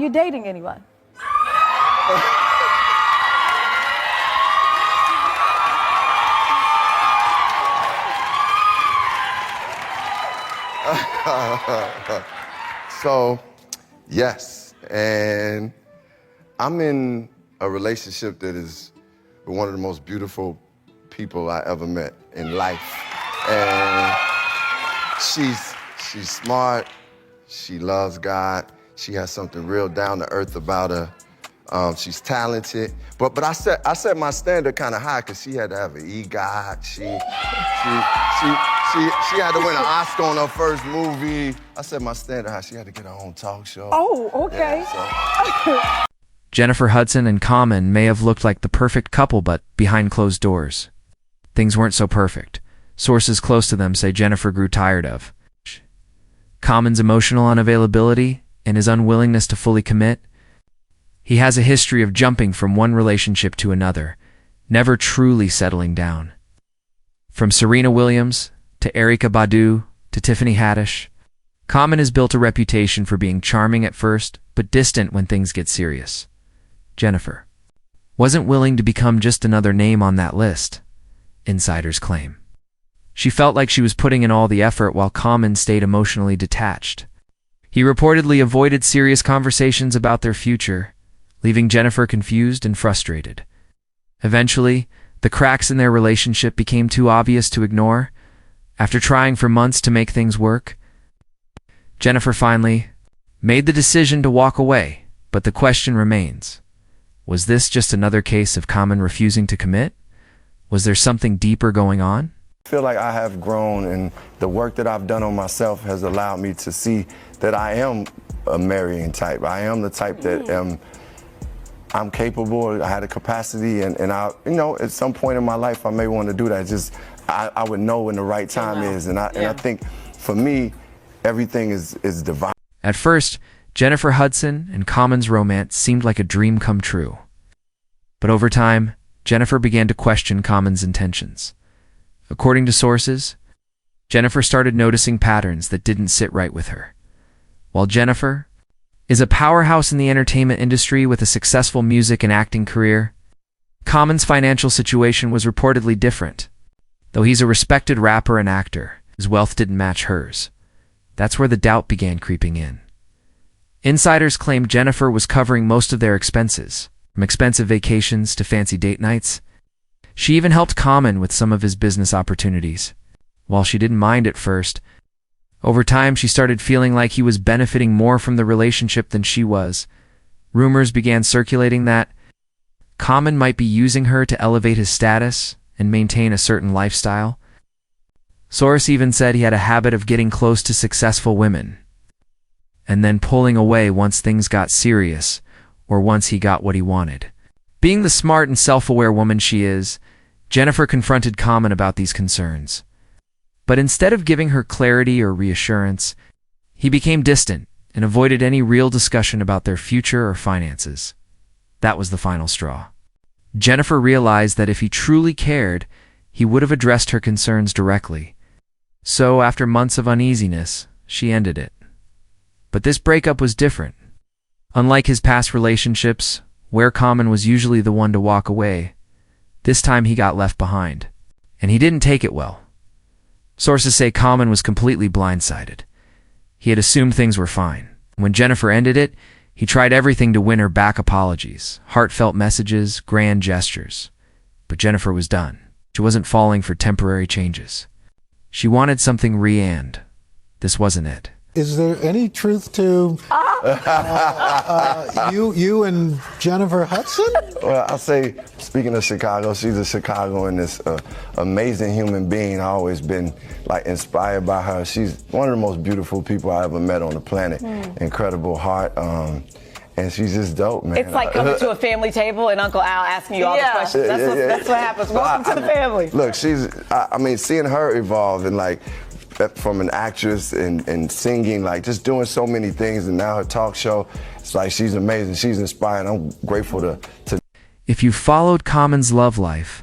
You dating anyone? So, yes, and I'm in a relationship that is one of the most beautiful people I ever met in life. And she's smart, she loves God, she has something real down to earth about her. She's talented, but I set my standard kind of high because she had to have an EGOT. She had to win an Oscar on her first movie. I set my standard high. She had to get her own talk show. Oh, okay. Yeah, Jennifer Hudson and Common may have looked like the perfect couple, but behind closed doors, things weren't so perfect. Sources close to them say Jennifer grew tired of Common's emotional unavailability and his unwillingness to fully commit. He has a history of jumping from one relationship to another, never truly settling down. From Serena Williams to Erykah Badu to Tiffany Haddish, Common has built a reputation for being charming at first, but distant when things get serious. Jennifer wasn't willing to become just another name on that list, insiders claim. She felt like she was putting in all the effort while Common stayed emotionally detached. He reportedly avoided serious conversations about their future, leaving Jennifer confused and frustrated. Eventually, the cracks in their relationship became too obvious to ignore. After trying for months to make things work, Jennifer finally made the decision to walk away, but the question remains. Was this just another case of Common refusing to commit? Was there something deeper going on? I feel like I have grown, and the work that I've done on myself has allowed me to see that I am a marrying type. I am the type that I'm capable. I had a capacity, and I, at some point in my life, I may want to do that. Just I would know when the right time is, and I think for me, everything is divine. At first, Jennifer Hudson and Common's romance seemed like a dream come true. But over time, Jennifer began to question Common's intentions. According to sources, Jennifer started noticing patterns that didn't sit right with her. While Jennifer is a powerhouse in the entertainment industry with a successful music and acting career, Common's financial situation was reportedly different. Though he's a respected rapper and actor, his wealth didn't match hers. That's where the doubt began creeping in. Insiders claimed Jennifer was covering most of their expenses, from expensive vacations to fancy date nights. She even helped Common with some of his business opportunities. While she didn't mind at first, over time she started feeling like he was benefiting more from the relationship than she was. Rumors began circulating that Common might be using her to elevate his status and maintain a certain lifestyle. Source even said he had a habit of getting close to successful women and then pulling away once things got serious or once he got what he wanted. Being the smart and self-aware woman she is, Jennifer confronted Common about these concerns. But instead of giving her clarity or reassurance, he became distant and avoided any real discussion about their future or finances. That was the final straw. Jennifer realized that if he truly cared, he would have addressed her concerns directly. So, after months of uneasiness, she ended it. But this breakup was different. Unlike his past relationships, where Common was usually the one to walk away, this time he got left behind. And he didn't take it well. Sources say Common was completely blindsided. He had assumed things were fine. When Jennifer ended it, he tried everything to win her back: apologies, heartfelt messages, grand gestures. But Jennifer was done. She wasn't falling for temporary changes. She wanted something and this wasn't it. Is there any truth to you and Jennifer Hudson? Well, I'll say, speaking of Chicago, she's a Chicagoan, this amazing human being. I've always been inspired by her. She's one of the most beautiful people I ever met on the planet. Incredible heart. And she's just dope, man. It's like coming to a family table and Uncle Al asking you all the questions. That's what happens. Welcome to the family. Look, seeing her evolve and from an actress and singing, just doing so many things, and now her talk show, it's like she's amazing. She's inspiring. I'm grateful to. If you've followed Common's love life,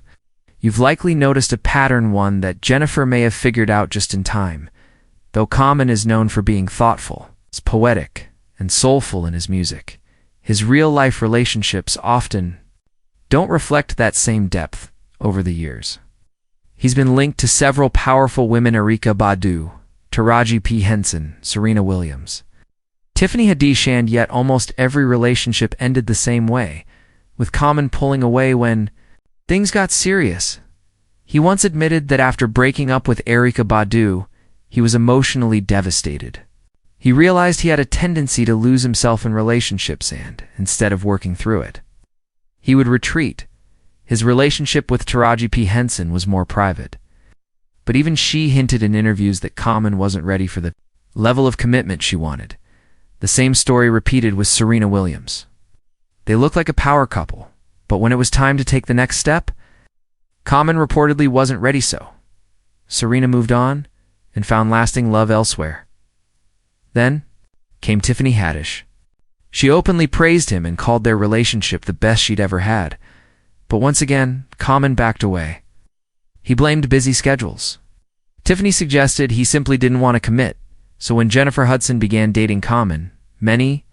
you've likely noticed a pattern, one that Jennifer may have figured out just in time. Though Common is known for being thoughtful, poetic, and soulful in his music, his real-life relationships often don't reflect that same depth over the years. He's been linked to several powerful women: Erykah, Badu, Taraji P Henson, Serena Williams, Tiffany Haddish, and yet almost every relationship ended the same way, with Common pulling away when things got serious. He once admitted that after breaking up with Erykah Badu, he was emotionally devastated. He realized he had a tendency to lose himself in relationships and, instead of working through it, he would retreat. His relationship with Taraji P Henson was more private, but even she hinted in interviews that Common wasn't ready for the level of commitment she wanted. The same story repeated with Serena Williams. They looked like a power couple, but when it was time to take the next step, Common reportedly wasn't ready. So Serena moved on and found lasting love elsewhere. Then came Tiffany Haddish. She openly praised him and called their relationship the best she'd ever had. But once again, Common backed away. He blamed busy schedules. Tiffany suggested he simply didn't want to commit, so when Jennifer Hudson began dating Common, many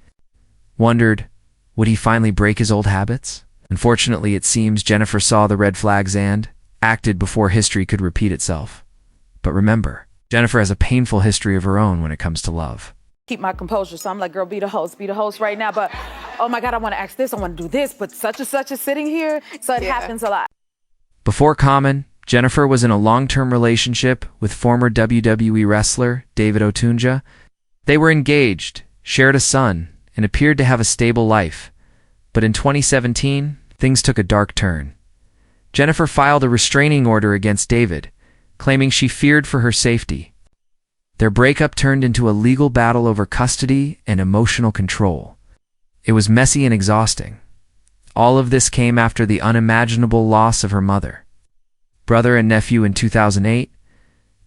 wondered, would he finally break his old habits? Unfortunately, it seems Jennifer saw the red flags and acted before history could repeat itself. But remember, Jennifer has a painful history of her own when it comes to love. Keep my composure, so I'm like, girl, be the host right now. But, oh my God, I want to ask this, I want to do this, but such and such is sitting here, so it happens a lot. Before Common, Jennifer was in a long-term relationship with former WWE wrestler David Otunga. They were engaged, shared a son, and appeared to have a stable life. But in 2017, things took a dark turn. Jennifer filed a restraining order against David, claiming she feared for her safety. Their breakup turned into a legal battle over custody and emotional control. It was messy and exhausting. All of this came after the unimaginable loss of her mother, brother, and nephew in 2008.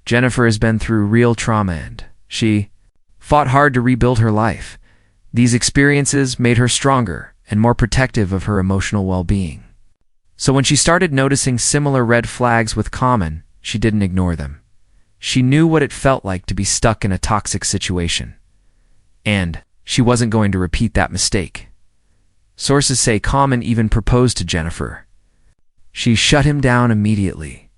Jennifer has been through real trauma and she fought hard to rebuild her life. These experiences made her stronger and more protective of her emotional well-being. So when she started noticing similar red flags with Common, she didn't ignore them. She knew what it felt like to be stuck in a toxic situation, and she wasn't going to repeat that mistake. Sources say Common even proposed to Jennifer. She shut him down immediately.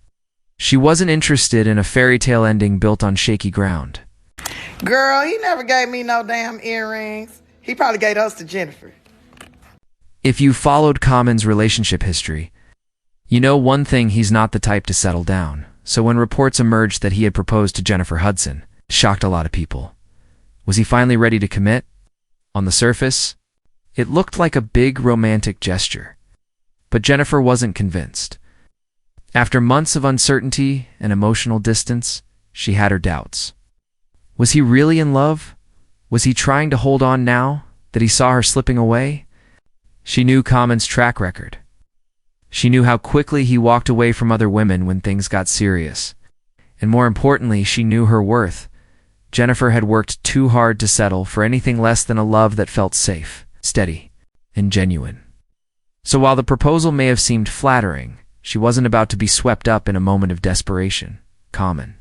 She wasn't interested in a fairy tale ending built on shaky ground. Girl, he never gave me no damn earrings. He probably gave us to Jennifer. If you followed Common's relationship history, you know one thing: he's not the type to settle down. So when reports emerged that he had proposed to Jennifer Hudson, it shocked a lot of people. Was he finally ready to commit? On the surface, it looked like a big romantic gesture. But Jennifer wasn't convinced. After months of uncertainty and emotional distance, she had her doubts. Was he really in love? Was he trying to hold on now that he saw her slipping away? She knew Common's track record. She knew how quickly he walked away from other women when things got serious. And more importantly, she knew her worth. Jennifer had worked too hard to settle for anything less than a love that felt safe, steady, and genuine. So while the proposal may have seemed flattering, she wasn't about to be swept up in a moment of desperation. Common,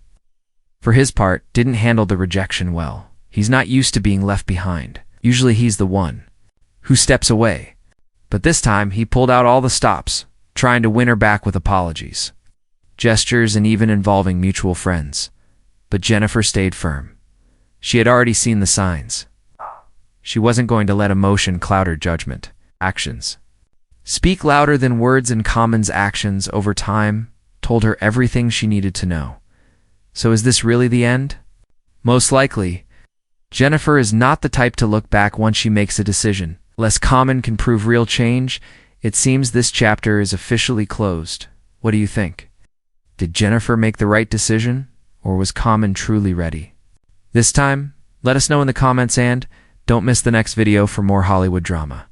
for his part, didn't handle the rejection well. He's not used to being left behind. Usually he's the one who steps away. But this time he pulled out all the stops, trying to win her back with apologies, gestures, and even involving mutual friends. But Jennifer stayed firm. She had already seen the signs. She wasn't going to let emotion cloud her judgment. Actions speak louder than words, and Common's actions over time told her everything she needed to know. So is this really the end? Most likely. Jennifer is not the type to look back once she makes a decision. Unless Common can prove real change, it seems this chapter is officially closed. What do you think? Did Jennifer make the right decision, or was Common truly ready? This time, let us know in the comments, and don't miss the next video for more Hollywood drama.